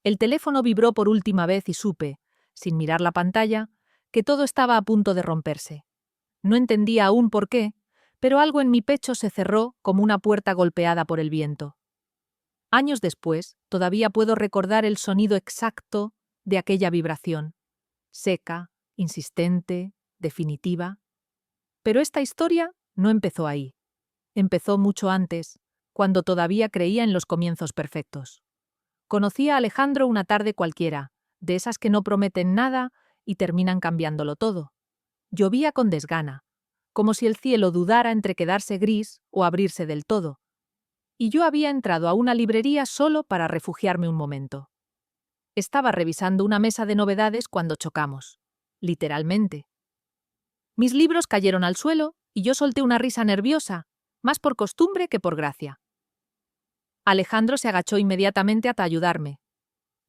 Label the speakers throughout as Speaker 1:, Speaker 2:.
Speaker 1: El teléfono vibró por última vez y supe, sin mirar la pantalla, que todo estaba a punto de romperse. No entendía aún por qué, pero algo en mi pecho se cerró como una puerta golpeada por el viento. Años después, todavía puedo recordar el sonido exacto de aquella vibración, seca, insistente, definitiva. Pero esta historia no empezó ahí. Empezó mucho antes, cuando todavía creía en los comienzos perfectos. Conocí a Alejandro una tarde cualquiera, de esas que no prometen nada y terminan cambiándolo todo. Llovía con desgana, como si el cielo dudara entre quedarse gris o abrirse del todo. Y yo había entrado a una librería solo para refugiarme un momento. Estaba revisando una mesa de novedades cuando chocamos. Literalmente. Mis libros cayeron al suelo y yo solté una risa nerviosa, más por costumbre que por gracia. Alejandro se agachó inmediatamente hasta ayudarme.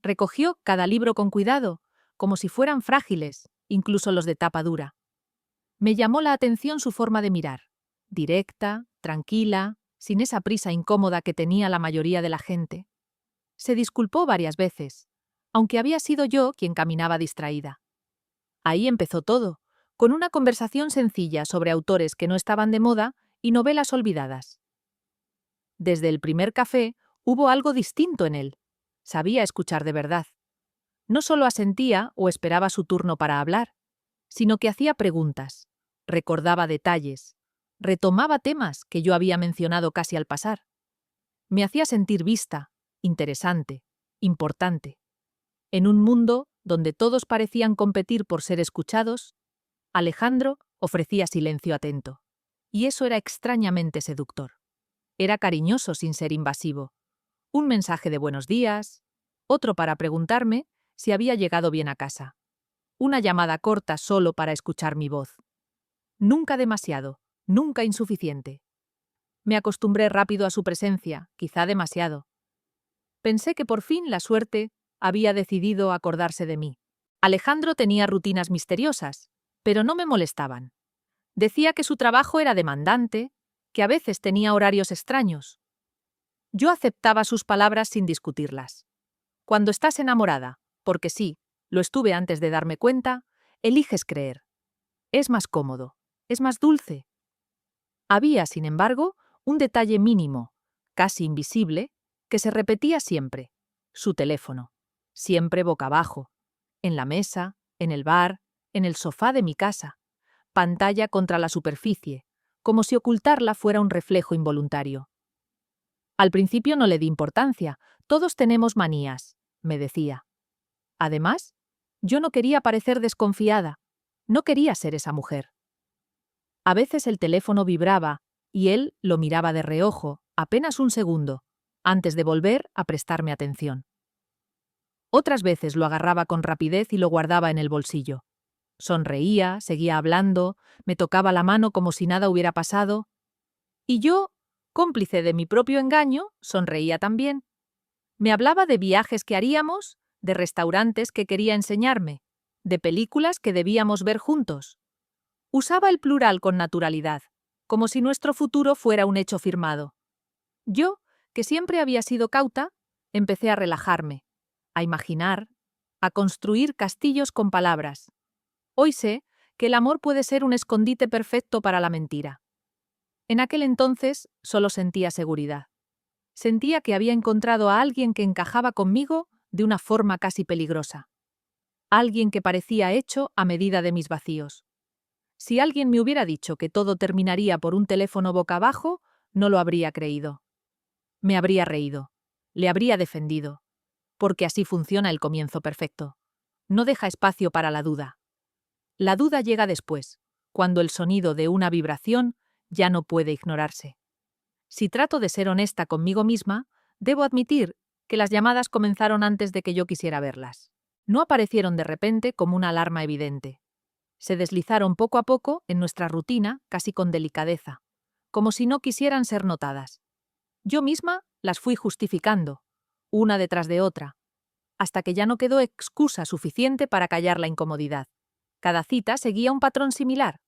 Speaker 1: Recogió cada libro con cuidado, como si fueran frágiles, incluso los de tapa dura. Me llamó la atención su forma de mirar, directa, tranquila, sin esa prisa incómoda que tenía la mayoría de la gente. Se disculpó varias veces, aunque había sido yo quien caminaba distraída. Ahí empezó todo, con una conversación sencilla sobre autores que no estaban de moda y novelas olvidadas. Desde el primer café hubo algo distinto en él. Sabía escuchar de verdad. No solo asentía o esperaba su turno para hablar, sino que hacía preguntas, recordaba detalles, retomaba temas que yo había mencionado casi al pasar. Me hacía sentir vista, interesante, importante. En un mundo donde todos parecían competir por ser escuchados, Alejandro ofrecía silencio atento. Y eso era extrañamente seductor. Era cariñoso sin ser invasivo. Un mensaje de buenos días, otro para preguntarme si había llegado bien a casa. Una llamada corta solo para escuchar mi voz. Nunca demasiado, nunca insuficiente. Me acostumbré rápido a su presencia, quizá demasiado. Pensé que por fin la suerte había decidido acordarse de mí. Alejandro tenía rutinas misteriosas, pero no me molestaban. Decía que su trabajo era demandante, que a veces tenía horarios extraños. Yo aceptaba sus palabras sin discutirlas. Cuando estás enamorada, porque sí, lo estuve antes de darme cuenta, eliges creer. Es más cómodo, es más dulce. Había, sin embargo, un detalle mínimo, casi invisible, que se repetía siempre: su teléfono, siempre boca abajo, en la mesa, en el bar, en el sofá de mi casa, pantalla contra la superficie, como si ocultarla fuera un reflejo involuntario. Al principio no le di importancia, todos tenemos manías, me decía. Además, yo no quería parecer desconfiada, no quería ser esa mujer. A veces el teléfono vibraba y él lo miraba de reojo, apenas un segundo, antes de volver a prestarme atención. Otras veces lo agarraba con rapidez y lo guardaba en el bolsillo. Sonreía, seguía hablando, me tocaba la mano como si nada hubiera pasado. Y yo, cómplice de mi propio engaño, sonreía también. Me hablaba de viajes que haríamos, de restaurantes que quería enseñarme, de películas que debíamos ver juntos. Usaba el plural con naturalidad, como si nuestro futuro fuera un hecho firmado. Yo, que siempre había sido cauta, empecé a relajarme, a imaginar, a construir castillos con palabras. Hoy sé que el amor puede ser un escondite perfecto para la mentira. En aquel entonces solo sentía seguridad. Sentía que había encontrado a alguien que encajaba conmigo de una forma casi peligrosa. Alguien que parecía hecho a medida de mis vacíos. Si alguien me hubiera dicho que todo terminaría por un teléfono boca abajo, no lo habría creído. Me habría reído. Le habría defendido. Porque así funciona el comienzo perfecto. No deja espacio para la duda. La duda llega después, cuando el sonido de una vibración ya no puede ignorarse. Si trato de ser honesta conmigo misma, debo admitir que las llamadas comenzaron antes de que yo quisiera verlas. No aparecieron de repente como una alarma evidente. Se deslizaron poco a poco en nuestra rutina, casi con delicadeza, como si no quisieran ser notadas. Yo misma las fui justificando, una detrás de otra, hasta que ya no quedó excusa suficiente para callar la incomodidad. Cada cita seguía un patrón similar.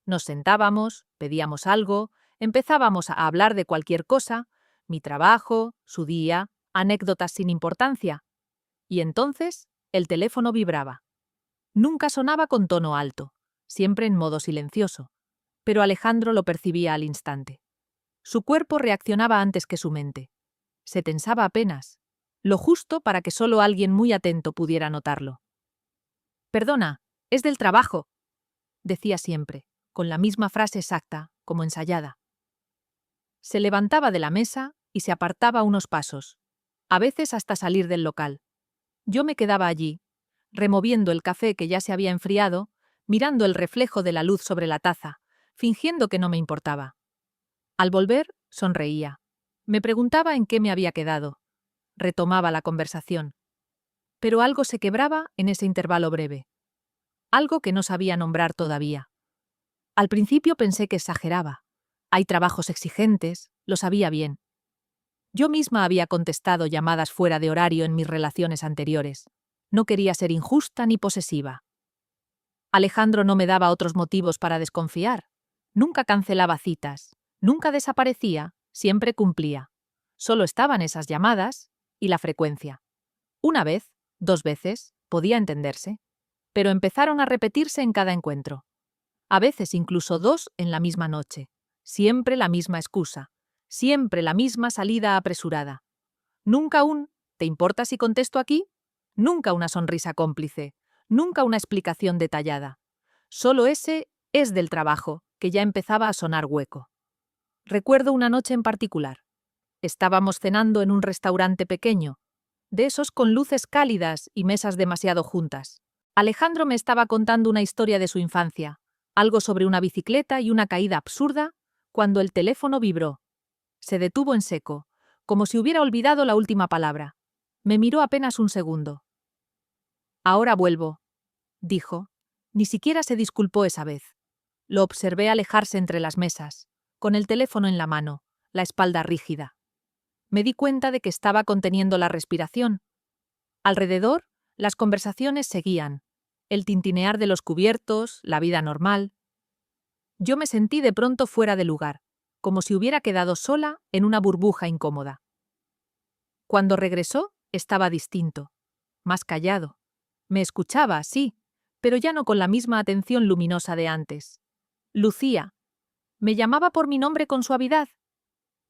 Speaker 1: Nos sentábamos, pedíamos algo, empezábamos a hablar de cualquier cosa, mi trabajo, su día, anécdotas sin importancia. Y entonces, el teléfono vibraba. Nunca sonaba con tono alto, siempre en modo silencioso, pero Alejandro lo percibía al instante. Su cuerpo reaccionaba antes que su mente. Se tensaba apenas, lo justo para que solo alguien muy atento pudiera notarlo. «Perdona, es del trabajo», decía siempre, con la misma frase exacta, como ensayada. Se levantaba de la mesa y se apartaba unos pasos, a veces hasta salir del local. Yo me quedaba allí, removiendo el café que ya se había enfriado, mirando el reflejo de la luz sobre la taza, fingiendo que no me importaba. Al volver, sonreía. Me preguntaba en qué me había quedado. Retomaba la conversación. Pero algo se quebraba en ese intervalo breve. Algo que no sabía nombrar todavía. Al principio pensé que exageraba. Hay trabajos exigentes, lo sabía bien. Yo misma había contestado llamadas fuera de horario en mis relaciones anteriores. No quería ser injusta ni posesiva. Alejandro no me daba otros motivos para desconfiar. Nunca cancelaba citas, nunca desaparecía, siempre cumplía. Solo estaban esas llamadas y la frecuencia. Una vez, 2 veces, podía entenderse, pero empezaron a repetirse en cada encuentro. A veces incluso 2 en la misma noche. Siempre la misma excusa, siempre la misma salida apresurada. Nunca un «¿te importa si contesto aquí?», nunca una sonrisa cómplice, nunca una explicación detallada. Solo ese «es del trabajo», que ya empezaba a sonar hueco. Recuerdo una noche en particular. Estábamos cenando en un restaurante pequeño, de esos con luces cálidas y mesas demasiado juntas. Alejandro me estaba contando una historia de su infancia, algo sobre una bicicleta y una caída absurda, cuando el teléfono vibró. Se detuvo en seco, como si hubiera olvidado la última palabra. Me miró apenas un segundo. «Ahora vuelvo», dijo. Ni siquiera se disculpó esa vez. Lo observé alejarse entre las mesas, con el teléfono en la mano, la espalda rígida. Me di cuenta de que estaba conteniendo la respiración. Alrededor, las conversaciones seguían, el tintinear de los cubiertos, la vida normal. Yo me sentí de pronto fuera de lugar, como si hubiera quedado sola en una burbuja incómoda. Cuando regresó, estaba distinto, más callado. Me escuchaba, sí, pero ya no con la misma atención luminosa de antes. Lucía. Me llamaba por mi nombre con suavidad,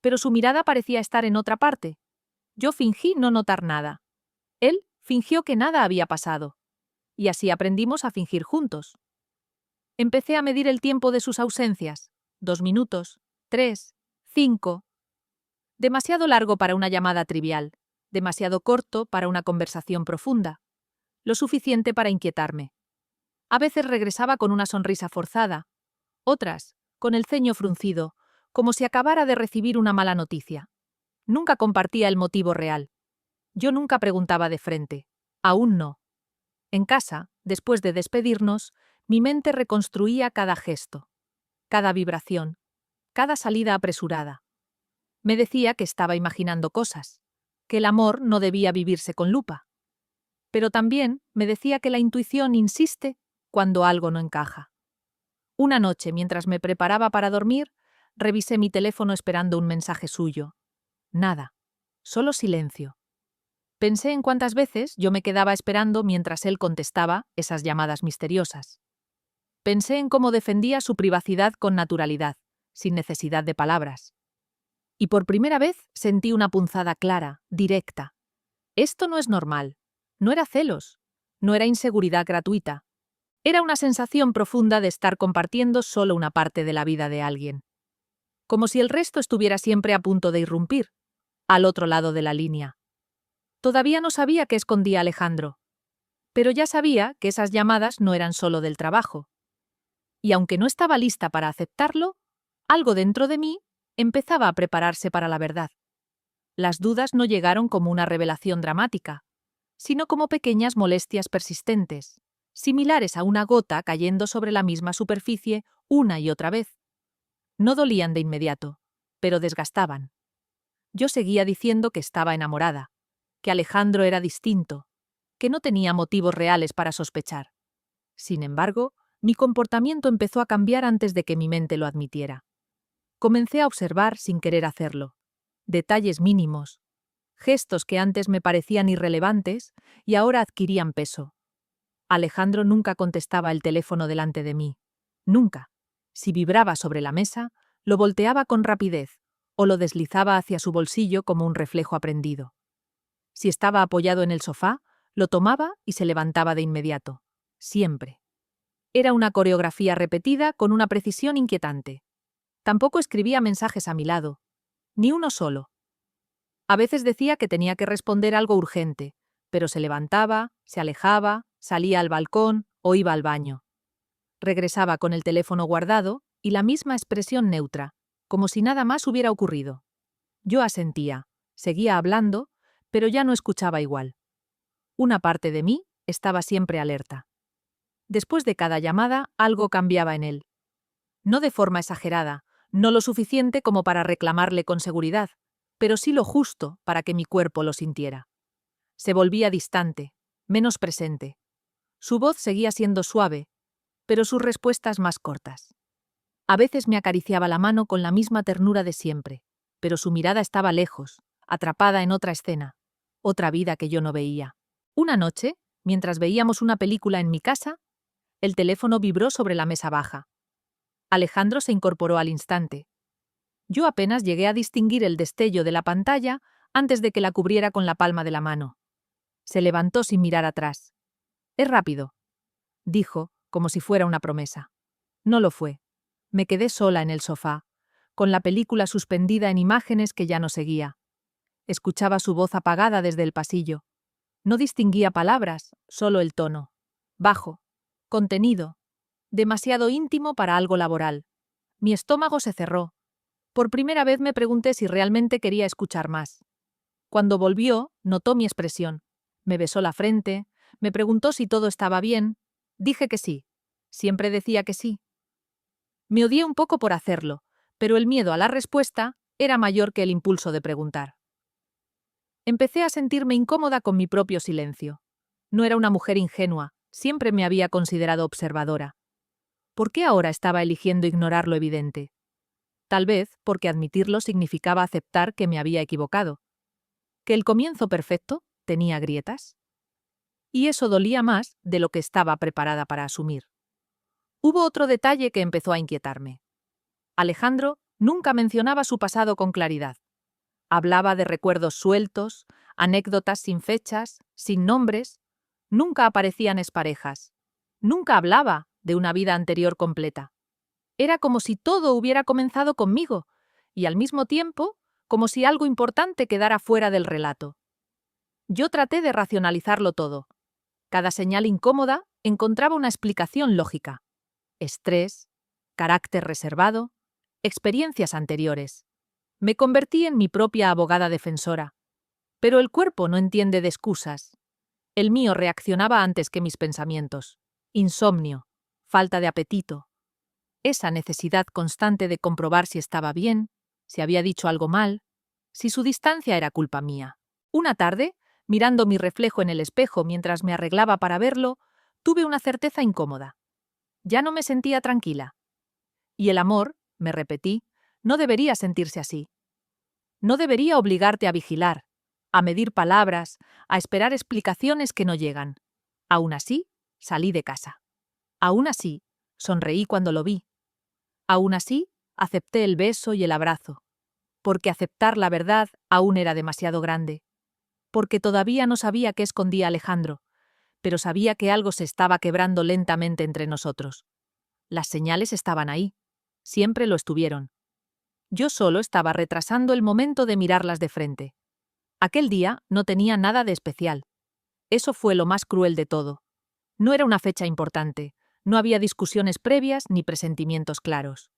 Speaker 1: pero su mirada parecía estar en otra parte. Yo fingí no notar nada. Él fingió que nada había pasado. Y así aprendimos a fingir juntos. Empecé a medir el tiempo de sus ausencias. 2 minutos, 3, 5. Demasiado largo para una llamada trivial, demasiado corto para una conversación profunda. Lo suficiente para inquietarme. A veces regresaba con una sonrisa forzada, otras con el ceño fruncido, como si acabara de recibir una mala noticia. Nunca compartía el motivo real. Yo nunca preguntaba de frente. Aún no. En casa, después de despedirnos, mi mente reconstruía cada gesto, cada vibración, cada salida apresurada. Me decía que estaba imaginando cosas, que el amor no debía vivirse con lupa. Pero también me decía que la intuición insiste cuando algo no encaja. Una noche, mientras me preparaba para dormir, revisé mi teléfono esperando un mensaje suyo. Nada, solo silencio. Pensé en cuántas veces yo me quedaba esperando mientras él contestaba esas llamadas misteriosas. Pensé en cómo defendía su privacidad con naturalidad, sin necesidad de palabras. Y por primera vez sentí una punzada clara, directa. Esto no es normal. No era celos. No era inseguridad gratuita. Era una sensación profunda de estar compartiendo solo una parte de la vida de alguien. Como si el resto estuviera siempre a punto de irrumpir, al otro lado de la línea. Todavía no sabía qué escondía Alejandro, pero ya sabía que esas llamadas no eran solo del trabajo. Y aunque no estaba lista para aceptarlo, algo dentro de mí empezaba a prepararse para la verdad. Las dudas no llegaron como una revelación dramática, sino como pequeñas molestias persistentes, similares a una gota cayendo sobre la misma superficie una y otra vez. No dolían de inmediato, pero desgastaban. Yo seguía diciendo que estaba enamorada, que Alejandro era distinto, que no tenía motivos reales para sospechar. Sin embargo, mi comportamiento empezó a cambiar antes de que mi mente lo admitiera. Comencé a observar sin querer hacerlo. Detalles mínimos. gestos que antes me parecían irrelevantes y ahora adquirían peso. Alejandro nunca contestaba el teléfono delante de mí. Nunca. Si vibraba sobre la mesa, lo volteaba con rapidez o lo deslizaba hacia su bolsillo como un reflejo aprendido. Si estaba apoyado en el sofá, lo tomaba y se levantaba de inmediato. Siempre. Era una coreografía repetida con una precisión inquietante. Tampoco escribía mensajes a mi lado. Ni uno solo. A veces decía que tenía que responder algo urgente, pero se levantaba, se alejaba, salía al balcón o iba al baño. Regresaba con el teléfono guardado y la misma expresión neutra, como si nada más hubiera ocurrido. Yo asentía, seguía hablando, pero ya no escuchaba igual. Una parte de mí estaba siempre alerta. Después de cada llamada, algo cambiaba en él. No de forma exagerada, no lo suficiente como para reclamarle con seguridad, pero sí lo justo para que mi cuerpo lo sintiera. Se volvía distante, menos presente. Su voz seguía siendo suave, pero sus respuestas más cortas. A veces me acariciaba la mano con la misma ternura de siempre, pero su mirada estaba lejos, atrapada en otra escena, otra vida que yo no veía. Una noche, mientras veíamos una película en mi casa, el teléfono vibró sobre la mesa baja. Alejandro se incorporó al instante. Yo apenas llegué a distinguir el destello de la pantalla antes de que la cubriera con la palma de la mano. Se levantó sin mirar atrás. «Es rápido», dijo, como si fuera una promesa. No lo fue. Me quedé sola en el sofá, con la película suspendida en imágenes que ya no seguía. Escuchaba su voz apagada desde el pasillo. No distinguía palabras, solo el tono. Bajo, contenido, demasiado íntimo para algo laboral. Mi estómago se cerró. Por primera vez me pregunté si realmente quería escuchar más. Cuando volvió, notó mi expresión. Me besó la frente, me preguntó si todo estaba bien. Dije que sí. Siempre decía que sí. Me odié un poco por hacerlo, pero el miedo a la respuesta era mayor que el impulso de preguntar. Empecé a sentirme incómoda con mi propio silencio. No era una mujer ingenua, siempre me había considerado observadora. ¿Por qué ahora estaba eligiendo ignorar lo evidente? Tal vez porque admitirlo significaba aceptar que me había equivocado. ¿Que el comienzo perfecto tenía grietas? Y eso dolía más de lo que estaba preparada para asumir. Hubo otro detalle que empezó a inquietarme. Alejandro nunca mencionaba su pasado con claridad. Hablaba de recuerdos sueltos, anécdotas sin fechas, sin nombres. Nunca aparecían exparejas. Nunca hablaba de una vida anterior completa. Era como si todo hubiera comenzado conmigo, y al mismo tiempo, como si algo importante quedara fuera del relato. Yo traté de racionalizarlo todo. Cada señal incómoda encontraba una explicación lógica. Estrés, carácter reservado, experiencias anteriores. Me convertí en mi propia abogada defensora. Pero el cuerpo no entiende de excusas. El mío reaccionaba antes que mis pensamientos. Insomnio, falta de apetito. Esa necesidad constante de comprobar si estaba bien, si había dicho algo mal, si su distancia era culpa mía. Una tarde, mirando mi reflejo en el espejo mientras me arreglaba para verlo, tuve una certeza incómoda. Ya no me sentía tranquila. Y el amor, me repetí, no debería sentirse así. No debería obligarte a vigilar, a medir palabras, a esperar explicaciones que no llegan. Aún así, salí de casa. Aún así, sonreí cuando lo vi. Aún así, acepté el beso y el abrazo. Porque aceptar la verdad aún era demasiado grande. Porque todavía no sabía qué escondía Alejandro, pero sabía que algo se estaba quebrando lentamente entre nosotros. Las señales estaban ahí. Siempre lo estuvieron. Yo solo estaba retrasando el momento de mirarlas de frente. Aquel día no tenía nada de especial. Eso fue lo más cruel de todo. No era una fecha importante, no había discusiones previas ni presentimientos claros.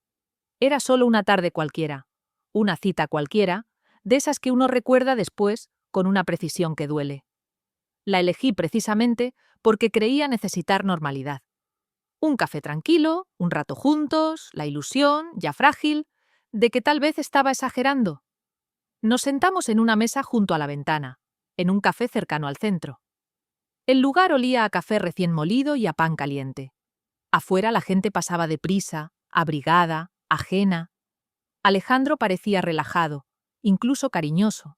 Speaker 1: Era solo una tarde cualquiera, una cita cualquiera, de esas que uno recuerda después con una precisión que duele. La elegí precisamente porque creía necesitar normalidad. Un café tranquilo, un rato juntos, la ilusión, ya frágil, de que tal vez estaba exagerando. Nos sentamos en una mesa junto a la ventana, en un café cercano al centro. El lugar olía a café recién molido y a pan caliente. Afuera la gente pasaba deprisa, abrigada, ajena. Alejandro parecía relajado, incluso cariñoso.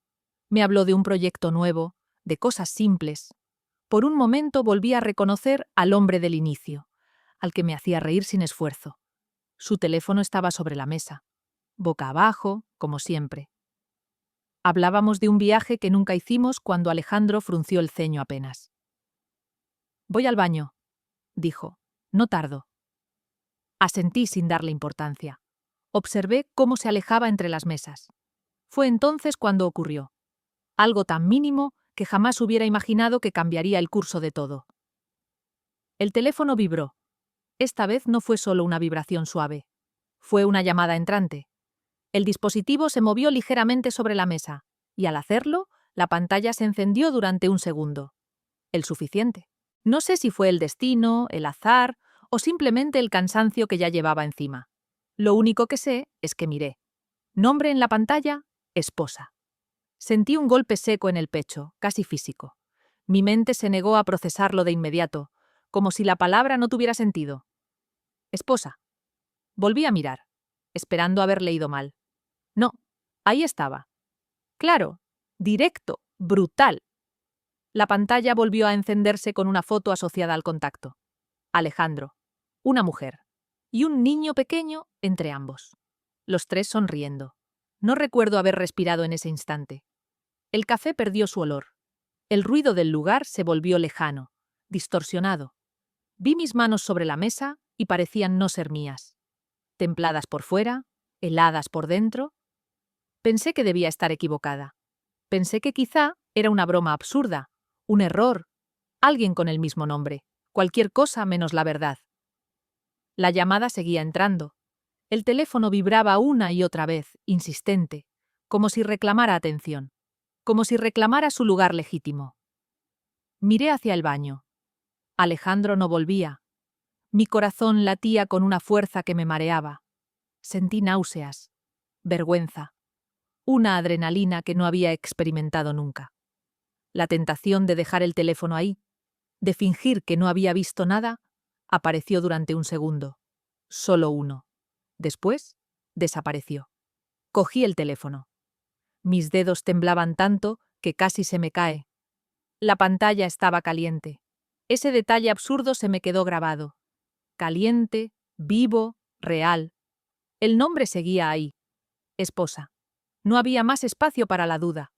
Speaker 1: Me habló de un proyecto nuevo, de cosas simples. Por un momento volví a reconocer al hombre del inicio, al que me hacía reír sin esfuerzo. Su teléfono estaba sobre la mesa, boca abajo, como siempre. Hablábamos de un viaje que nunca hicimos cuando Alejandro frunció el ceño apenas. «Voy al baño», dijo. «No tardo». Asentí sin darle importancia. Observé cómo se alejaba entre las mesas. Fue entonces cuando ocurrió. Algo tan mínimo que jamás hubiera imaginado que cambiaría el curso de todo. El teléfono vibró. Esta vez no fue solo una vibración suave. Fue una llamada entrante. El dispositivo se movió ligeramente sobre la mesa, y al hacerlo, la pantalla se encendió durante un segundo. El suficiente. No sé si fue el destino, el azar o simplemente el cansancio que ya llevaba encima. Lo único que sé es que miré. Nombre en la pantalla: esposa. Sentí un golpe seco en el pecho, casi físico. Mi mente se negó a procesarlo de inmediato, como si la palabra no tuviera sentido. Esposa. Volví a mirar, esperando haber leído mal. No, ahí estaba. Claro, directo, brutal. La pantalla volvió a encenderse con una foto asociada al contacto. Alejandro, una mujer y un niño pequeño entre ambos. Los tres sonriendo. No recuerdo haber respirado en ese instante. El café perdió su olor. El ruido del lugar se volvió lejano, distorsionado. Vi mis manos sobre la mesa y parecían no ser mías. Templadas por fuera, heladas por dentro. Pensé que debía estar equivocada. Pensé que quizá era una broma absurda, un error, alguien con el mismo nombre, cualquier cosa menos la verdad. La llamada seguía entrando. El teléfono vibraba una y otra vez, insistente, como si reclamara atención, como si reclamara su lugar legítimo. Miré hacia el baño. Alejandro no volvía. Mi corazón latía con una fuerza que me mareaba. Sentí náuseas, vergüenza, una adrenalina que no había experimentado nunca. La tentación de dejar el teléfono ahí, de fingir que no había visto nada, apareció durante un segundo. Solo uno. Después, desapareció. Cogí el teléfono. Mis dedos temblaban tanto que casi se me cae. La pantalla estaba caliente. Ese detalle absurdo se me quedó grabado. Caliente, vivo, real. El nombre seguía ahí. Esposa. No había más espacio para la duda.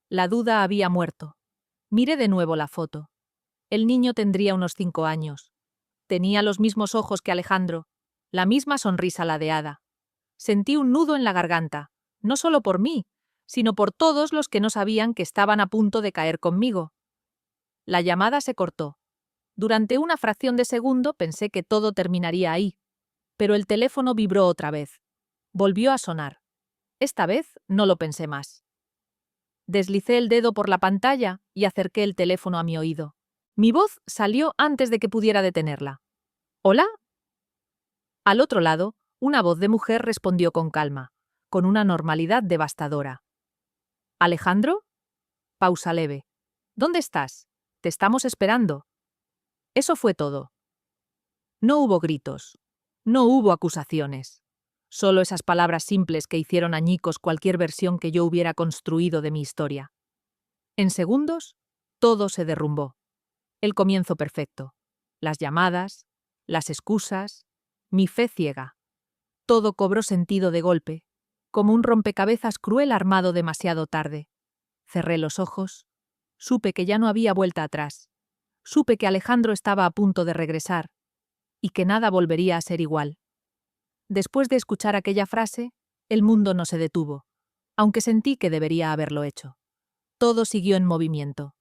Speaker 1: La duda había muerto. Miré de nuevo la foto. El niño tendría unos 5 años. Tenía los mismos ojos que Alejandro, la misma sonrisa ladeada. Sentí un nudo en la garganta, no solo por mí, sino por todos los que no sabían que estaban a punto de caer conmigo. La llamada se cortó. Durante una fracción de segundo pensé que todo terminaría ahí, pero el teléfono vibró otra vez. Volvió a sonar. Esta vez no lo pensé más. Deslicé el dedo por la pantalla y acerqué el teléfono a mi oído. Mi voz salió antes de que pudiera detenerla. ¿Hola? Al otro lado, una voz de mujer respondió con calma, con una normalidad devastadora. ¿Alejandro? Pausa leve. ¿Dónde estás? Te estamos esperando. Eso fue todo. No hubo gritos. No hubo acusaciones. Solo esas palabras simples que hicieron añicos cualquier versión que yo hubiera construido de mi historia. En segundos, todo se derrumbó. El comienzo perfecto. Las llamadas, las excusas, mi fe ciega. Todo cobró sentido de golpe, como un rompecabezas cruel armado demasiado tarde. Cerré los ojos. Supe que ya no había vuelta atrás. Supe que Alejandro estaba a punto de regresar y que nada volvería a ser igual. Después de escuchar aquella frase, el mundo no se detuvo, aunque sentí que debería haberlo hecho. Todo siguió en movimiento.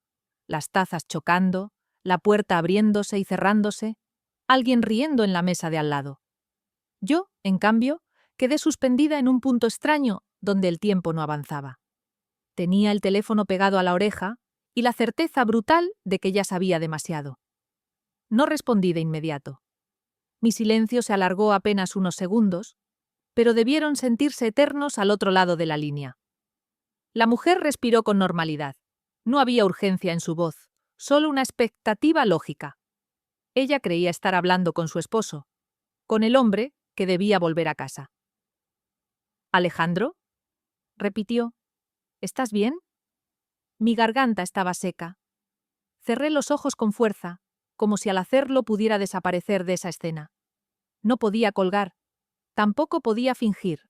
Speaker 1: Las tazas chocando, la puerta abriéndose y cerrándose, alguien riendo en la mesa de al lado. Yo, en cambio, quedé suspendida en un punto extraño donde el tiempo no avanzaba. Tenía el teléfono pegado a la oreja y la certeza brutal de que ya sabía demasiado. No respondí de inmediato. Mi silencio se alargó apenas unos segundos, pero debieron sentirse eternos al otro lado de la línea. La mujer respiró con normalidad. No había urgencia en su voz, solo una expectativa lógica. Ella creía estar hablando con su esposo, con el hombre que debía volver a casa. «¿Alejandro?», repitió. «¿Estás bien?». Mi garganta estaba seca. Cerré los ojos con fuerza, como si al hacerlo pudiera desaparecer de esa escena. No podía colgar. Tampoco podía fingir.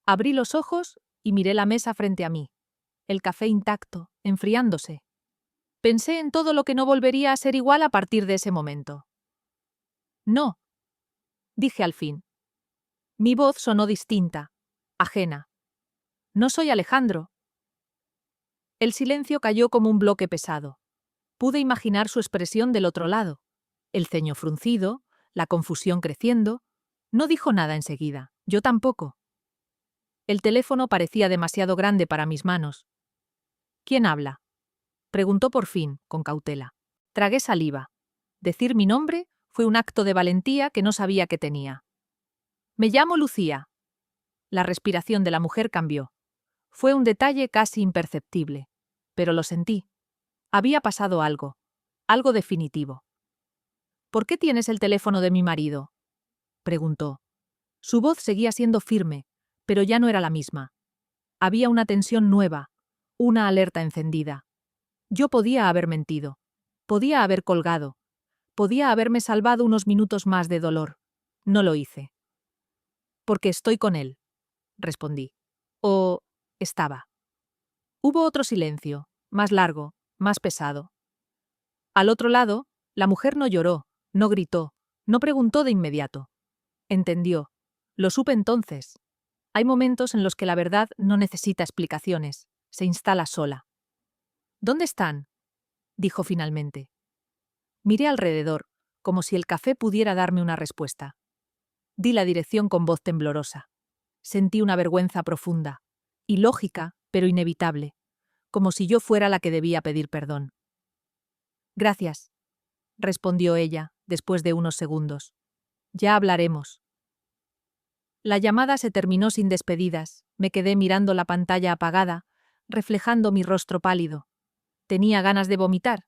Speaker 1: Abrí los ojos y miré la mesa frente a mí. El café intacto, enfriándose. Pensé en todo lo que no volvería a ser igual a partir de ese momento. No, dije al fin. Mi voz sonó distinta, ajena. No soy Alejandro. El silencio cayó como un bloque pesado. Pude imaginar su expresión del otro lado. El ceño fruncido, la confusión creciendo. No dijo nada enseguida, yo tampoco. El teléfono parecía demasiado grande para mis manos. ¿Quién habla? Preguntó por fin, con cautela. Tragué saliva. Decir mi nombre fue un acto de valentía que no sabía que tenía. Me llamo Lucía. La respiración de la mujer cambió. Fue un detalle casi imperceptible, pero lo sentí. Había pasado algo, algo definitivo. ¿Por qué tienes el teléfono de mi marido? Preguntó. Su voz seguía siendo firme, pero ya no era la misma. Había una tensión nueva, una alerta encendida. Yo podía haber mentido, podía haber colgado, podía haberme salvado unos minutos más de dolor. No lo hice. Porque estoy con él, respondí. O estaba. Hubo otro silencio, más largo, más pesado. Al otro lado, la mujer no lloró, no gritó, no preguntó de inmediato. Entendió. Lo supe entonces. Hay momentos en los que la verdad no necesita explicaciones, se instala sola. ¿Dónde están? Dijo finalmente. Miré alrededor, como si el café pudiera darme una respuesta. Di la dirección con voz temblorosa. Sentí una vergüenza profunda, ilógica, pero inevitable, como si yo fuera la que debía pedir perdón. Gracias, respondió ella, después de unos segundos. Ya hablaremos. La llamada se terminó sin despedidas. Me quedé mirando la pantalla apagada, reflejando mi rostro pálido. Tenía ganas de vomitar.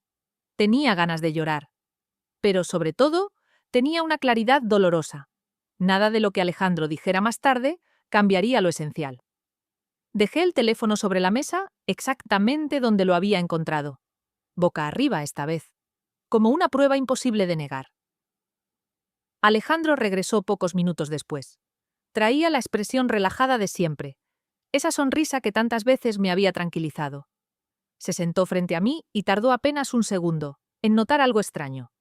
Speaker 1: Tenía ganas de llorar. Pero, sobre todo, tenía una claridad dolorosa. Nada de lo que Alejandro dijera más tarde cambiaría lo esencial. Dejé el teléfono sobre la mesa exactamente donde lo había encontrado. Boca arriba esta vez, como una prueba imposible de negar. Alejandro regresó pocos minutos después. Traía la expresión relajada de siempre, esa sonrisa que tantas veces me había tranquilizado. Se sentó frente a mí y tardó apenas un segundo en notar algo extraño.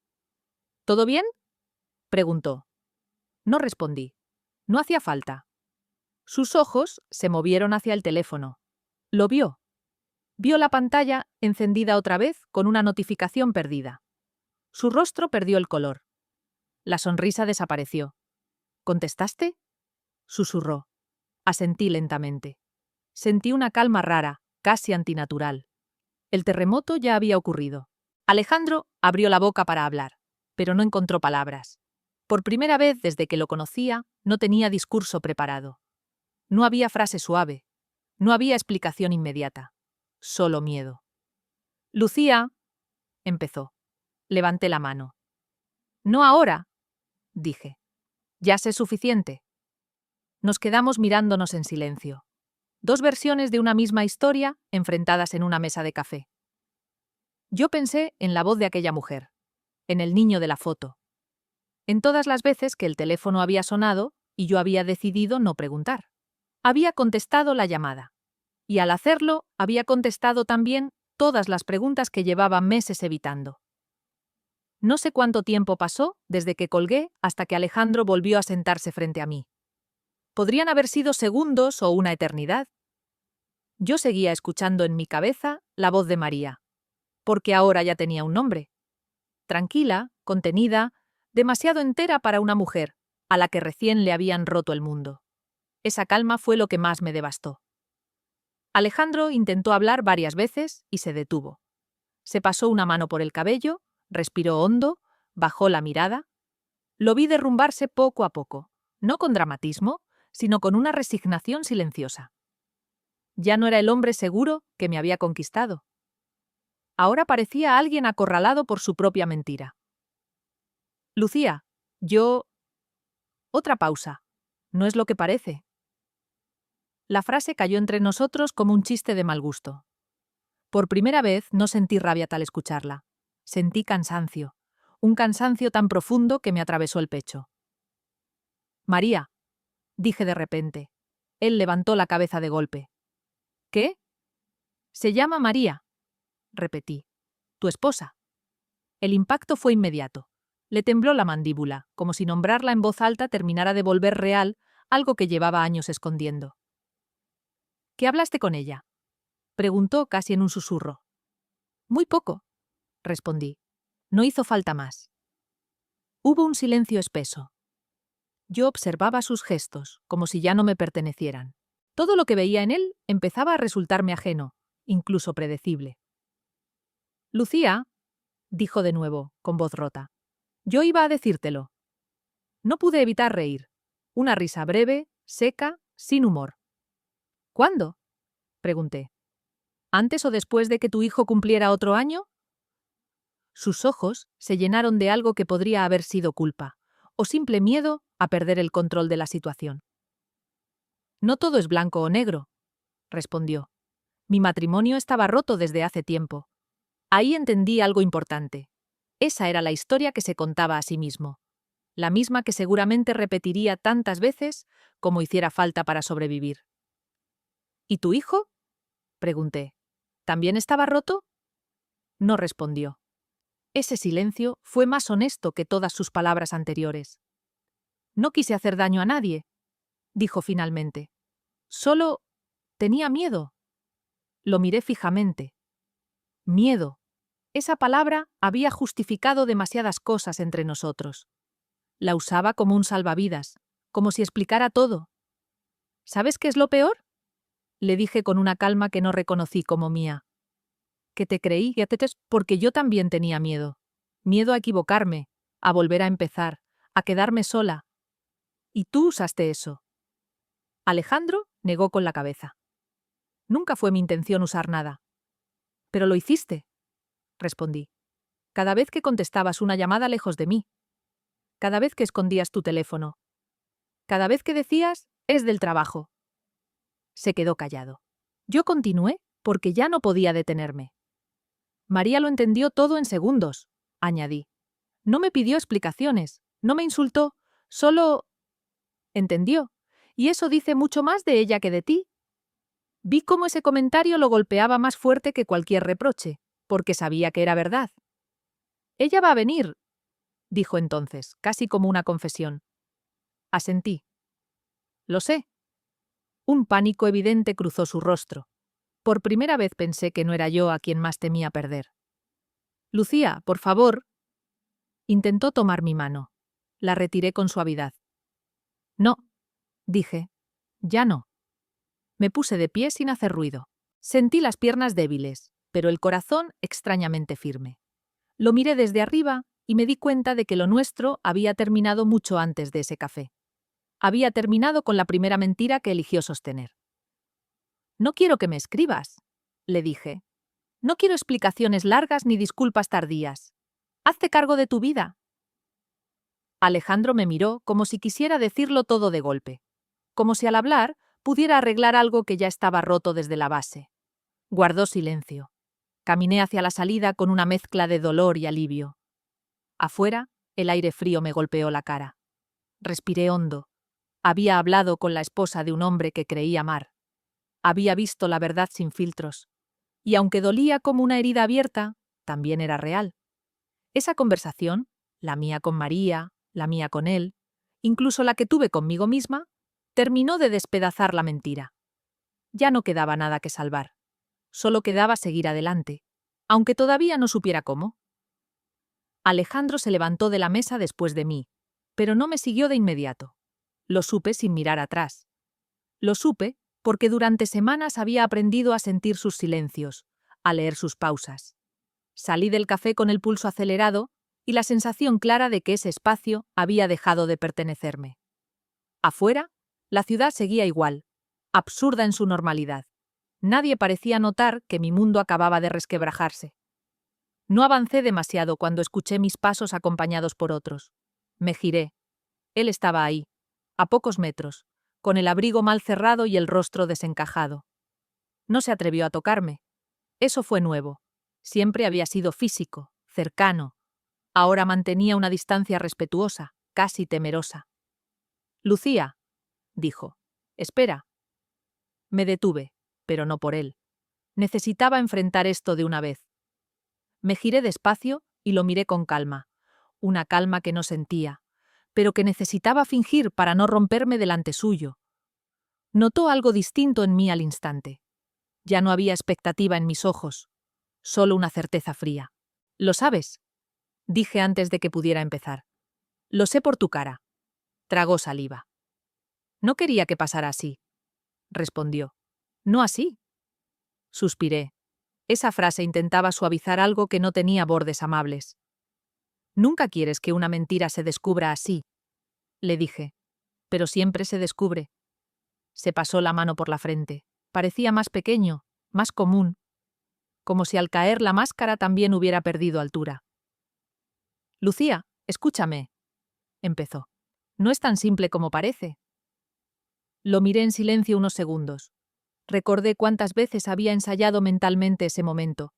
Speaker 1: ¿Todo bien? Preguntó. No respondí. No hacía falta. Sus ojos se movieron hacia el teléfono. Lo vio. Vio la pantalla encendida otra vez con una notificación perdida. Su rostro perdió el color. La sonrisa desapareció. ¿Contestaste? Susurró. Asentí lentamente. Sentí una calma rara, casi antinatural. El terremoto ya había ocurrido. Alejandro abrió la boca para hablar, pero no encontró palabras. Por primera vez desde que lo conocía, no tenía discurso preparado. No había frase suave. No había explicación inmediata. Solo miedo. Lucía, empezó. Levanté la mano. No ahora, dije. Ya sé suficiente. Nos quedamos mirándonos en silencio. Dos versiones de una misma historia enfrentadas en una mesa de café. Yo pensé en la voz de aquella mujer, en el niño de la foto, en todas las veces que el teléfono había sonado y yo había decidido no preguntar. Había contestado la llamada. Y al hacerlo, había contestado también todas las preguntas que llevaba meses evitando. No sé cuánto tiempo pasó desde que colgué hasta que Alejandro volvió a sentarse frente a mí. Podrían haber sido segundos o una eternidad. Yo seguía escuchando en mi cabeza la voz de María, porque ahora ya tenía un nombre. Tranquila, contenida, demasiado entera para una mujer, a la que recién le habían roto el mundo. Esa calma fue lo que más me devastó. Alejandro intentó hablar varias veces y se detuvo. Se pasó una mano por el cabello, respiró hondo, bajó la mirada. Lo vi derrumbarse poco a poco, no con dramatismo, sino con una resignación silenciosa. Ya no era el hombre seguro que me había conquistado. Ahora parecía alguien acorralado por su propia mentira. Lucía, yo... Otra pausa. No es lo que parece. La frase cayó entre nosotros como un chiste de mal gusto. Por primera vez no sentí rabia al escucharla. Sentí cansancio, un cansancio tan profundo que me atravesó el pecho. María, dije de repente. Él levantó la cabeza de golpe. ¿Qué? Se llama María, repetí. Tu esposa. El impacto fue inmediato. Le tembló la mandíbula, como si nombrarla en voz alta terminara de volver real algo que llevaba años escondiendo. ¿Qué hablaste con ella? Preguntó casi en un susurro. Muy poco, respondí. No hizo falta más. Hubo un silencio espeso. Yo observaba sus gestos, como si ya no me pertenecieran. Todo lo que veía en él empezaba a resultarme ajeno, incluso predecible. Lucía, dijo de nuevo, con voz rota. Yo iba a decírtelo. No pude evitar reír. Una risa breve, seca, sin humor. ¿Cuándo? Pregunté. ¿Antes o después de que tu hijo cumpliera otro año? Sus ojos se llenaron de algo que podría haber sido culpa, o simple miedo a perder el control de la situación. No todo es blanco o negro, respondió. Mi matrimonio estaba roto desde hace tiempo. Ahí entendí algo importante. Esa era la historia que se contaba a sí mismo, la misma que seguramente repetiría tantas veces como hiciera falta para sobrevivir. ¿Y tu hijo? Pregunté. ¿También estaba roto? No respondió. Ese silencio fue más honesto que todas sus palabras anteriores. No quise hacer daño a nadie, dijo finalmente. Solo tenía miedo. Lo miré fijamente. Miedo. Esa palabra había justificado demasiadas cosas entre nosotros. La usaba como un salvavidas, como si explicara todo. ¿Sabes qué es lo peor? Le dije con una calma que no reconocí como mía. Que te creí, porque yo también tenía miedo. Miedo a equivocarme, a volver a empezar, a quedarme sola. Y tú usaste eso. Alejandro negó con la cabeza. Nunca fue mi intención usar nada. Pero lo hiciste, respondí. Cada vez que contestabas una llamada lejos de mí. Cada vez que escondías tu teléfono. Cada vez que decías, es del trabajo. Se quedó callado. Yo continué porque ya no podía detenerme. María lo entendió todo en segundos, añadí. No me pidió explicaciones, no me insultó, solo entendió. Y eso dice mucho más de ella que de ti. Vi cómo ese comentario lo golpeaba más fuerte que cualquier reproche, porque sabía que era verdad. Ella va a venir, dijo entonces, casi como una confesión. Asentí. Lo sé. Un pánico evidente cruzó su rostro. Por primera vez pensé que no era yo a quien más temía perder. Lucía, por favor. Intentó tomar mi mano. La retiré con suavidad. No, dije. Ya no. Me puse de pie sin hacer ruido. Sentí las piernas débiles, pero el corazón extrañamente firme. Lo miré desde arriba y me di cuenta de que lo nuestro había terminado mucho antes de ese café. Había terminado con la primera mentira que eligió sostener. No quiero que me escribas, le dije. No quiero explicaciones largas ni disculpas tardías. Hazte cargo de tu vida. Alejandro me miró como si quisiera decirlo todo de golpe, como si al hablar pudiera arreglar algo que ya estaba roto desde la base. Guardó silencio. Caminé hacia la salida con una mezcla de dolor y alivio. Afuera, el aire frío me golpeó la cara. Respiré hondo. Había hablado con la esposa de un hombre que creí amar. Había visto la verdad sin filtros. Y aunque dolía como una herida abierta, también era real. Esa conversación, la mía con María, la mía con él, incluso la que tuve conmigo misma, terminó de despedazar la mentira. Ya no quedaba nada que salvar. Solo quedaba seguir adelante, aunque todavía no supiera cómo. Alejandro se levantó de la mesa después de mí, pero no me siguió de inmediato. Lo supe sin mirar atrás. Lo supe porque durante semanas había aprendido a sentir sus silencios, a leer sus pausas. Salí del café con el pulso acelerado y la sensación clara de que ese espacio había dejado de pertenecerme. Afuera, la ciudad seguía igual, absurda en su normalidad. Nadie parecía notar que mi mundo acababa de resquebrajarse. No avancé demasiado cuando escuché mis pasos acompañados por otros. Me giré. Él estaba ahí, a pocos metros, con el abrigo mal cerrado y el rostro desencajado. No se atrevió a tocarme. Eso fue nuevo. Siempre había sido físico, cercano. Ahora mantenía una distancia respetuosa, casi temerosa. Lucía, dijo. Espera. Me detuve, pero no por él. Necesitaba enfrentar esto de una vez. Me giré despacio y lo miré con calma. Una calma que no sentía, pero que necesitaba fingir para no romperme delante suyo. Notó algo distinto en mí al instante. Ya no había expectativa en mis ojos, solo una certeza fría. ¿Lo sabes?, dije antes de que pudiera empezar. Lo sé por tu cara. Tragó saliva. No quería que pasara así, respondió. No así. Suspiré. Esa frase intentaba suavizar algo que no tenía bordes amables. Nunca quieres que una mentira se descubra así, le dije. Pero siempre se descubre. Se pasó la mano por la frente. Parecía más pequeño, más común, como si al caer la máscara también hubiera perdido altura. Lucía, escúchame, empezó. No es tan simple como parece. Lo miré en silencio unos segundos. Recordé cuántas veces había ensayado mentalmente ese momento,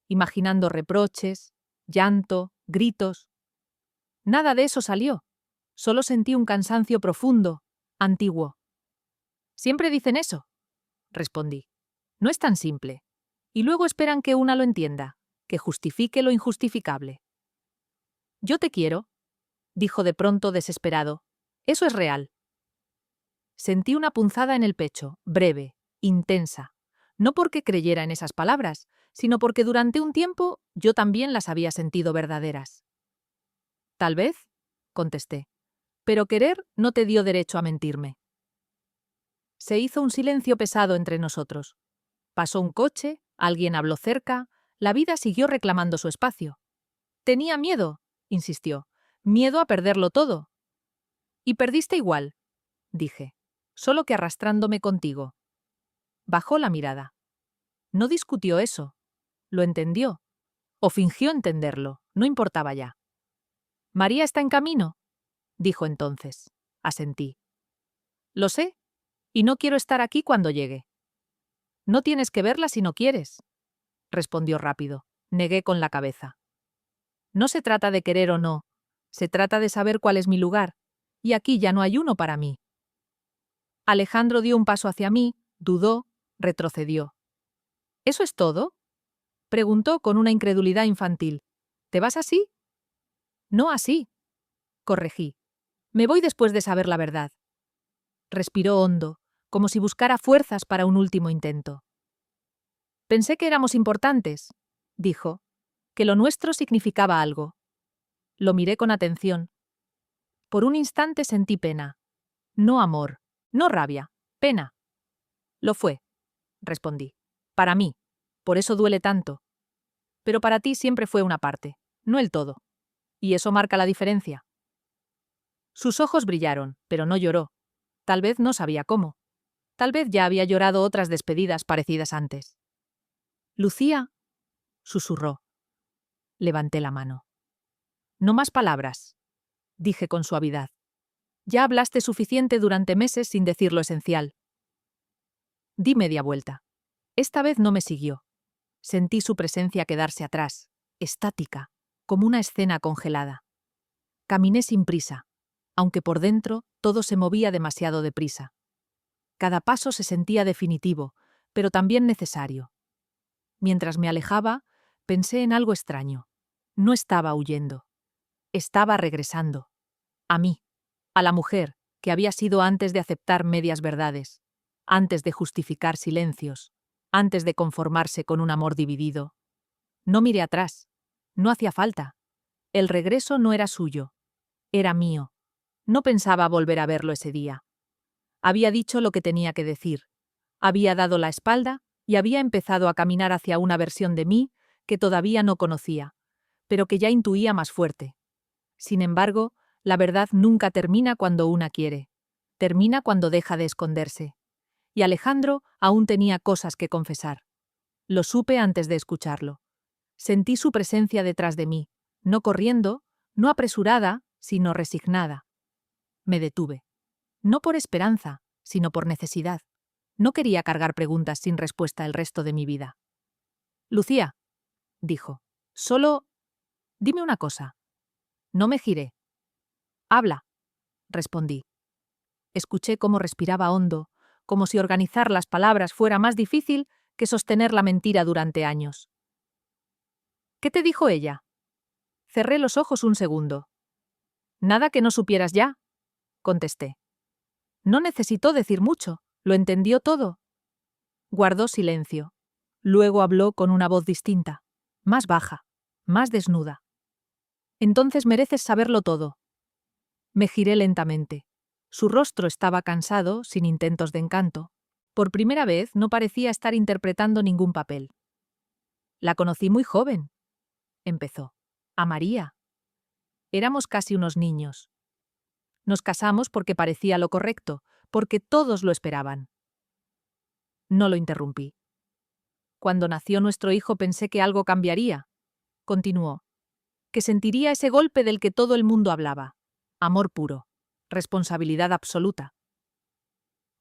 Speaker 1: imaginando reproches, llanto, gritos. Nada de eso salió. Solo sentí un cansancio profundo, antiguo. Siempre dicen eso, respondí. No es tan simple. Y luego esperan que una lo entienda, que justifique lo injustificable. Yo te quiero, dijo de pronto desesperado. Eso es real. Sentí una punzada en el pecho, breve, intensa. No porque creyera en esas palabras, sino porque durante un tiempo yo también las había sentido verdaderas. Tal vez, contesté, pero querer no te dio derecho a mentirme. Se hizo un silencio pesado entre nosotros. Pasó un coche, alguien habló cerca, la vida siguió reclamando su espacio. Tenía miedo, insistió, miedo a perderlo todo. Y perdiste igual, dije, solo que arrastrándome contigo. Bajó la mirada. No discutió eso. Lo entendió. O fingió entenderlo, no importaba ya. María está en camino, dijo entonces. Asentí. Lo sé, y no quiero estar aquí cuando llegue. No tienes que verla si no quieres, respondió rápido. Negué con la cabeza. No se trata de querer o no, se trata de saber cuál es mi lugar, y aquí ya no hay uno para mí. Alejandro dio un paso hacia mí, dudó, retrocedió. ¿Eso es todo?, preguntó con una incredulidad infantil. ¿Te vas así? No así, corregí. Me voy después de saber la verdad. Respiró hondo, como si buscara fuerzas para un último intento. Pensé que éramos importantes, dijo, que lo nuestro significaba algo. Lo miré con atención. Por un instante sentí pena. No amor, no rabia, pena. Lo fue, respondí. Para mí. Por eso duele tanto. Pero para ti siempre fue una parte, no el todo. Y eso marca la diferencia. Sus ojos brillaron, pero no lloró. Tal vez no sabía cómo. Tal vez ya había llorado otras despedidas parecidas antes. Lucía, susurró. Levanté la mano. No más palabras, dije con suavidad. Ya hablaste suficiente durante meses sin decir lo esencial. Di media vuelta. Esta vez no me siguió. Sentí su presencia quedarse atrás, estática, como una escena congelada. Caminé sin prisa, aunque por dentro todo se movía demasiado deprisa. Cada paso se sentía definitivo, pero también necesario. Mientras me alejaba, pensé en algo extraño. No estaba huyendo. Estaba regresando. A mí, a la mujer que había sido antes de aceptar medias verdades, antes de justificar silencios, antes de conformarse con un amor dividido. No miré atrás. No hacía falta. El regreso no era suyo. Era mío. No pensaba volver a verlo ese día. Había dicho lo que tenía que decir. Había dado la espalda y había empezado a caminar hacia una versión de mí que todavía no conocía, pero que ya intuía más fuerte. Sin embargo, la verdad nunca termina cuando una quiere. Termina cuando deja de esconderse. Y Alejandro aún tenía cosas que confesar. Lo supe antes de escucharlo. Sentí su presencia detrás de mí, no corriendo, no apresurada, sino resignada. Me detuve. No por esperanza, sino por necesidad. No quería cargar preguntas sin respuesta el resto de mi vida. Lucía, dijo, solo dime una cosa. No me giré. Habla, respondí. Escuché cómo respiraba hondo, como si organizar las palabras fuera más difícil que sostener la mentira durante años. ¿Qué te dijo ella? Cerré los ojos un segundo. Nada que no supieras ya, contesté. No necesitó decir mucho, lo entendió todo. Guardó silencio. Luego habló con una voz distinta, más baja, más desnuda. Entonces mereces saberlo todo. Me giré lentamente. Su rostro estaba cansado, sin intentos de encanto. Por primera vez no parecía estar interpretando ningún papel. La conocí muy joven, empezó. A María. Éramos casi unos niños. Nos casamos porque parecía lo correcto, porque todos lo esperaban. No lo interrumpí. Cuando nació nuestro hijo pensé que algo cambiaría, continuó, que sentiría ese golpe del que todo el mundo hablaba. Amor puro, responsabilidad absoluta.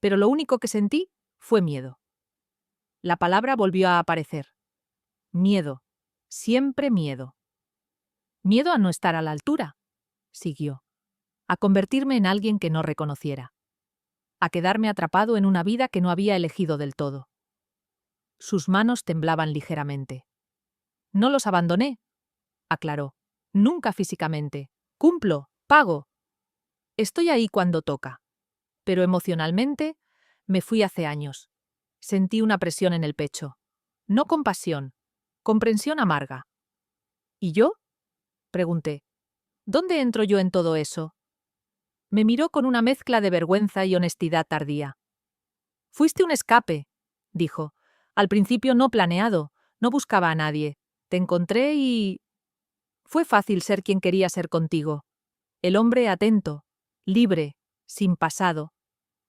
Speaker 1: Pero lo único que sentí fue miedo. La palabra volvió a aparecer. Miedo, siempre miedo. Miedo a no estar a la altura, siguió, a convertirme en alguien que no reconociera, a quedarme atrapado en una vida que no había elegido del todo. Sus manos temblaban ligeramente. No los abandoné, aclaró. Nunca físicamente. Cumplo, pago. Estoy ahí cuando toca. Pero emocionalmente, me fui hace años. Sentí una presión en el pecho. No compasión, comprensión amarga. ¿Y yo? Pregunté. ¿Dónde entro yo en todo eso? Me miró con una mezcla de vergüenza y honestidad tardía. Fuiste un escape, dijo. Al principio no planeado, no buscaba a nadie. Te encontré y... Fue fácil ser quien quería ser contigo. El hombre atento, libre, sin pasado.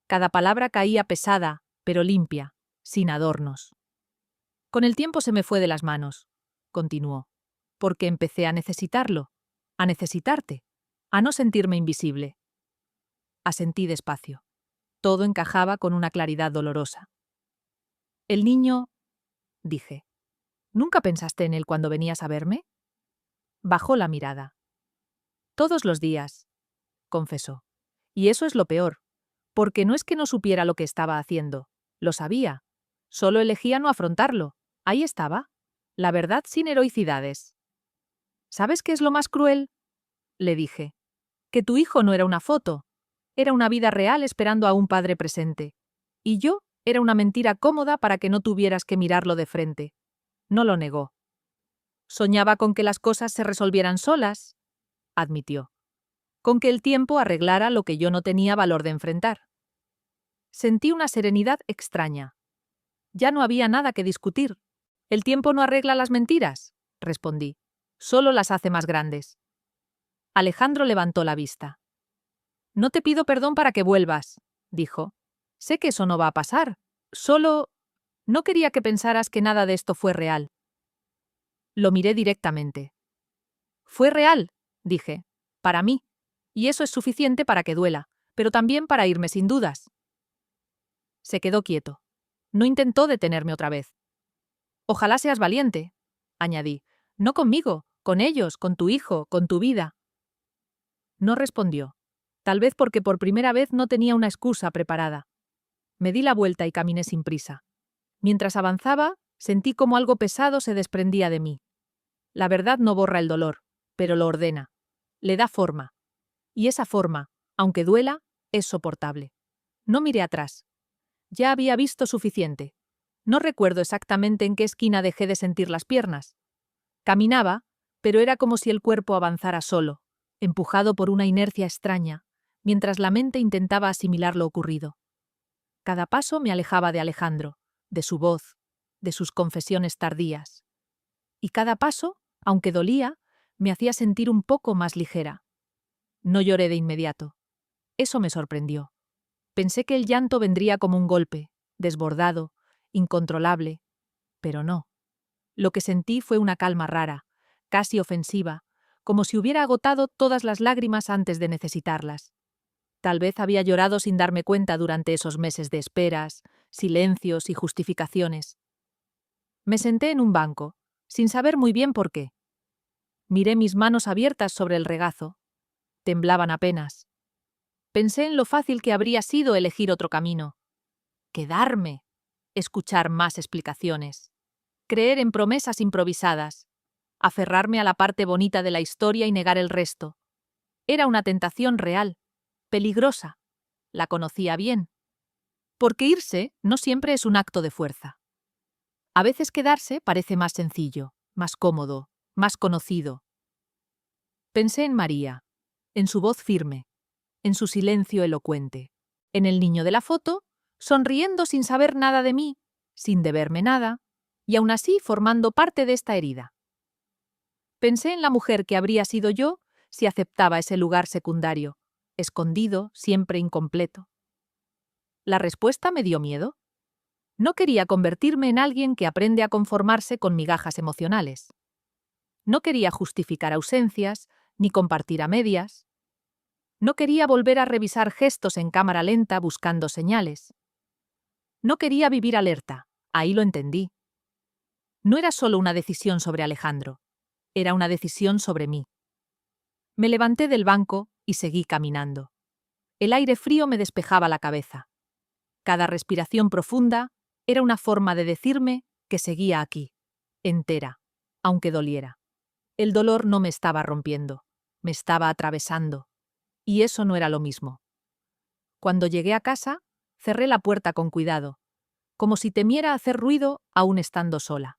Speaker 1: Cada palabra caía pesada, pero limpia, sin adornos. Con el tiempo se me fue de las manos, continuó, porque empecé a necesitarlo, a necesitarte, a no sentirme invisible. Asentí despacio. Todo encajaba con una claridad dolorosa. El niño, dije, ¿nunca pensaste en él cuando venías a verme? Bajó la mirada. Todos los días, confesó. Y eso es lo peor, porque no es que no supiera lo que estaba haciendo, lo sabía. Solo elegía no afrontarlo. Ahí estaba. La verdad sin heroicidades. ¿Sabes qué es lo más cruel? Le dije. Que tu hijo no era una foto. Era una vida real esperando a un padre presente. Y yo era una mentira cómoda para que no tuvieras que mirarlo de frente. No lo negó. Soñaba con que las cosas se resolvieran solas, admitió. Con que el tiempo arreglara lo que yo no tenía valor de enfrentar. Sentí una serenidad extraña. Ya no había nada que discutir. El tiempo no arregla las mentiras, respondí. Solo las hace más grandes. Alejandro levantó la vista. No te pido perdón para que vuelvas, dijo. Sé que eso no va a pasar. Solo... No quería que pensaras que nada de esto fue real. Lo miré directamente. Fue real, dije. Para mí. Y eso es suficiente para que duela, pero también para irme sin dudas. Se quedó quieto. No intentó detenerme otra vez. Ojalá seas valiente, añadí. No conmigo, con ellos, con tu hijo, con tu vida. No respondió. Tal vez porque por primera vez no tenía una excusa preparada. Me di la vuelta y caminé sin prisa. Mientras avanzaba, sentí como algo pesado se desprendía de mí. La verdad no borra el dolor, pero lo ordena. Le da forma. Y esa forma, aunque duela, es soportable. No miré atrás. Ya había visto suficiente. No recuerdo exactamente en qué esquina dejé de sentir las piernas. Caminaba, pero era como si el cuerpo avanzara solo, empujado por una inercia extraña, mientras la mente intentaba asimilar lo ocurrido. Cada paso me alejaba de Alejandro, de su voz, de sus confesiones tardías. Y cada paso, aunque dolía, me hacía sentir un poco más ligera. No lloré de inmediato. Eso me sorprendió. Pensé que el llanto vendría como un golpe, desbordado, incontrolable, pero no. Lo que sentí fue una calma rara, casi ofensiva, como si hubiera agotado todas las lágrimas antes de necesitarlas. Tal vez había llorado sin darme cuenta durante esos meses de esperas, silencios y justificaciones. Me senté en un banco, sin saber muy bien por qué. Miré mis manos abiertas sobre el regazo. Temblaban apenas. Pensé en lo fácil que habría sido elegir otro camino. Quedarme. Escuchar más explicaciones. Creer en promesas improvisadas. Aferrarme a la parte bonita de la historia y negar el resto. Era una tentación real, peligrosa. La conocía bien. Porque irse no siempre es un acto de fuerza. A veces quedarse parece más sencillo, más cómodo, más conocido. Pensé en María, en su voz firme, en su silencio elocuente, en el niño de la foto, sonriendo sin saber nada de mí, sin deberme nada, y aún así formando parte de esta herida. Pensé en la mujer que habría sido yo si aceptaba ese lugar secundario, escondido, siempre incompleto. La respuesta me dio miedo. No quería convertirme en alguien que aprende a conformarse con migajas emocionales. No quería justificar ausencias, ni compartir a medias. No quería volver a revisar gestos en cámara lenta buscando señales. No quería vivir alerta, ahí lo entendí. No era solo una decisión sobre Alejandro, era una decisión sobre mí. Me levanté del banco y seguí caminando. El aire frío me despejaba la cabeza. Cada respiración profunda era una forma de decirme que seguía aquí, entera, aunque doliera. El dolor no me estaba rompiendo, me estaba atravesando, y eso no era lo mismo. Cuando llegué a casa, cerré la puerta con cuidado, como si temiera hacer ruido aún estando sola.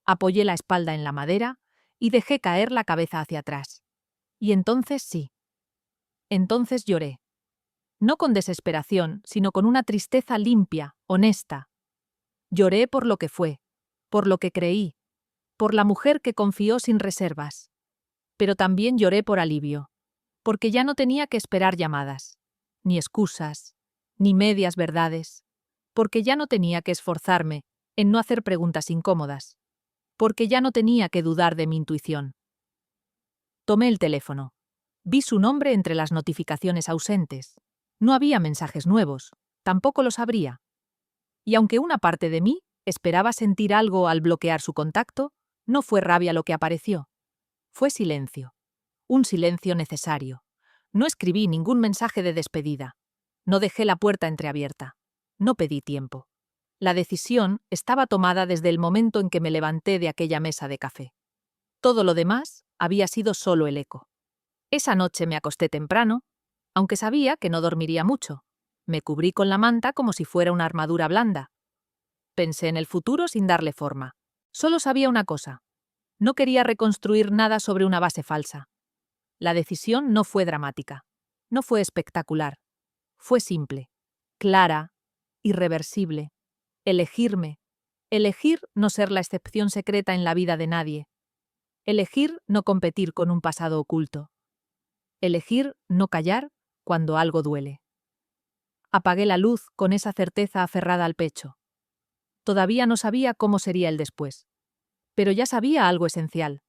Speaker 1: Apoyé la espalda en la madera y dejé caer la cabeza hacia atrás. Y entonces sí. Entonces lloré. No con desesperación, sino con una tristeza limpia, honesta. Lloré por lo que fue, por lo que creí, por la mujer que confió sin reservas. Pero también lloré por alivio, porque ya no tenía que esperar llamadas, ni excusas, ni medias verdades, porque ya no tenía que esforzarme en no hacer preguntas incómodas, porque ya no tenía que dudar de mi intuición. Tomé el teléfono. Vi su nombre entre las notificaciones ausentes. No había mensajes nuevos, tampoco los habría. Y aunque una parte de mí esperaba sentir algo al bloquear su contacto, no fue rabia lo que apareció. Fue silencio. Un silencio necesario. No escribí ningún mensaje de despedida. No dejé la puerta entreabierta. No pedí tiempo. La decisión estaba tomada desde el momento en que me levanté de aquella mesa de café. Todo lo demás había sido solo el eco. Esa noche me acosté temprano, aunque sabía que no dormiría mucho. Me cubrí con la manta como si fuera una armadura blanda. Pensé en el futuro sin darle forma. Solo sabía una cosa. No quería reconstruir nada sobre una base falsa. La decisión no fue dramática. No fue espectacular. Fue simple, clara, irreversible. Elegirme. Elegir no ser la excepción secreta en la vida de nadie. Elegir no competir con un pasado oculto. Elegir no callar cuando algo duele. Apagué la luz con esa certeza aferrada al pecho. Todavía no sabía cómo sería el después. Pero ya sabía algo esencial.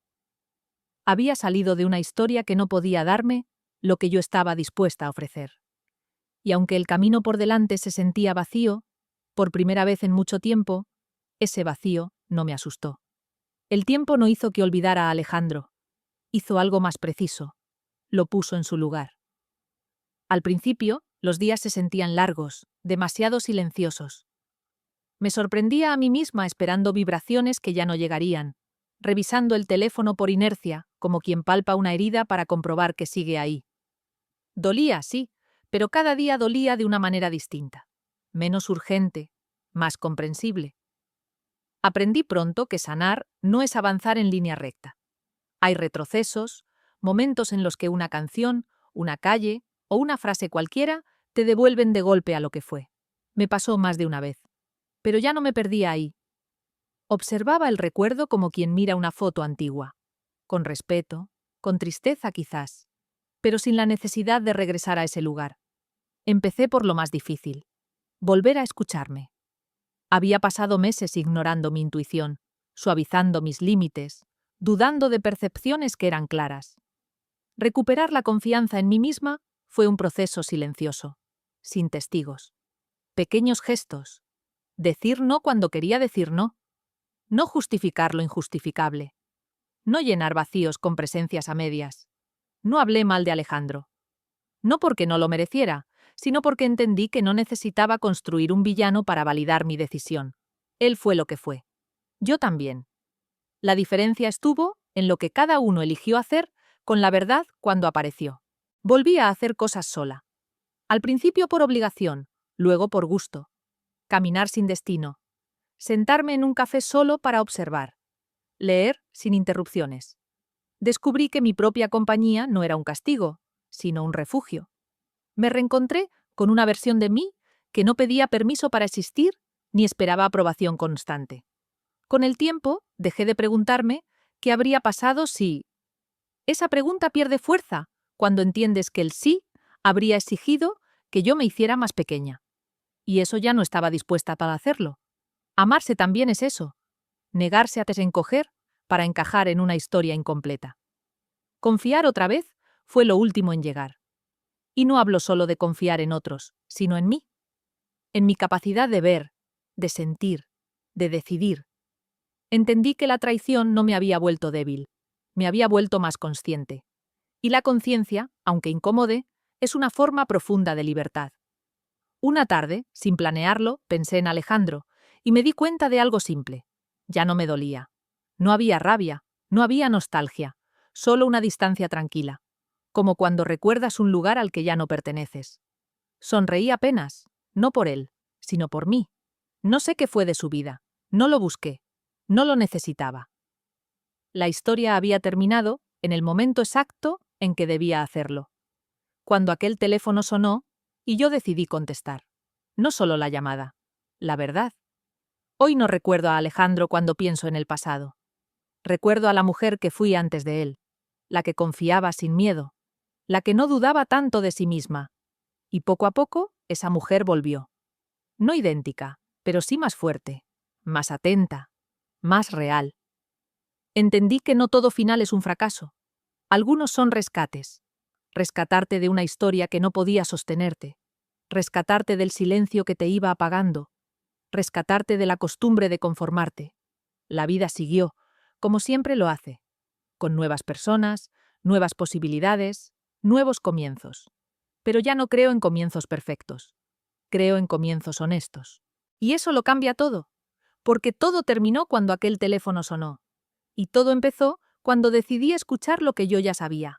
Speaker 1: Había salido de una historia que no podía darme lo que yo estaba dispuesta a ofrecer. Y aunque el camino por delante se sentía vacío, por primera vez en mucho tiempo, ese vacío no me asustó. El tiempo no hizo que olvidara a Alejandro. Hizo algo más preciso. Lo puso en su lugar. Al principio, los días se sentían largos, demasiado silenciosos. Me sorprendía a mí misma esperando vibraciones que ya no llegarían, revisando el teléfono por inercia, como quien palpa una herida para comprobar que sigue ahí. Dolía, sí, pero cada día dolía de una manera distinta, menos urgente, más comprensible. Aprendí pronto que sanar no es avanzar en línea recta. Hay retrocesos, momentos en los que una canción, una calle o una frase cualquiera te devuelven de golpe a lo que fue. Me pasó más de una vez. Pero ya no me perdía ahí. Observaba el recuerdo como quien mira una foto antigua, con respeto, con tristeza quizás, pero sin la necesidad de regresar a ese lugar. Empecé por lo más difícil, volver a escucharme. Había pasado meses ignorando mi intuición, suavizando mis límites, dudando de percepciones que eran claras. Recuperar la confianza en mí misma fue un proceso silencioso, sin testigos. Pequeños gestos. Decir no cuando quería decir no. No justificar lo injustificable. No llenar vacíos con presencias a medias. No hablé mal de Alejandro. No porque no lo mereciera, sino porque entendí que no necesitaba construir un villano para validar mi decisión. Él fue lo que fue. Yo también. La diferencia estuvo en lo que cada uno eligió hacer con la verdad cuando apareció. Volví a hacer cosas sola. Al principio por obligación, luego por gusto. Caminar sin destino. Sentarme en un café solo para observar. Leer sin interrupciones. Descubrí que mi propia compañía no era un castigo, sino un refugio. Me reencontré con una versión de mí que no pedía permiso para existir ni esperaba aprobación constante. Con el tiempo, dejé de preguntarme qué habría pasado si... Esa pregunta pierde fuerza cuando entiendes que el sí habría exigido que yo me hiciera más pequeña. Y eso ya no estaba dispuesta para hacerlo. Amarse también es eso. Negarse a desencoger para encajar en una historia incompleta. Confiar otra vez fue lo último en llegar. Y no hablo solo de confiar en otros, sino en mí. En mi capacidad de ver, de sentir, de decidir. Entendí que la traición no me había vuelto débil, me había vuelto más consciente. Y la conciencia, aunque incómode, es una forma profunda de libertad. Una tarde, sin planearlo, pensé en Alejandro y me di cuenta de algo simple. Ya no me dolía. No había rabia, no había nostalgia, solo una distancia tranquila, como cuando recuerdas un lugar al que ya no perteneces. Sonreí apenas, no por él, sino por mí. No sé qué fue de su vida, no lo busqué, no lo necesitaba. La historia había terminado en el momento exacto en que debía hacerlo. Cuando aquel teléfono sonó y yo decidí contestar. No solo la llamada, la verdad. Hoy no recuerdo a Alejandro cuando pienso en el pasado. Recuerdo a la mujer que fui antes de él, la que confiaba sin miedo, la que no dudaba tanto de sí misma. Y poco a poco, esa mujer volvió. No idéntica, pero sí más fuerte, más atenta, más real. Entendí que no todo final es un fracaso. Algunos son rescates. Rescatarte de una historia que no podía sostenerte. Rescatarte del silencio que te iba apagando. Rescatarte de la costumbre de conformarte. La vida siguió, como siempre lo hace, con nuevas personas, nuevas posibilidades, nuevos comienzos. Pero ya no creo en comienzos perfectos. Creo en comienzos honestos. Y eso lo cambia todo, porque todo terminó cuando aquel teléfono sonó. Y todo empezó cuando decidí escuchar lo que yo ya sabía.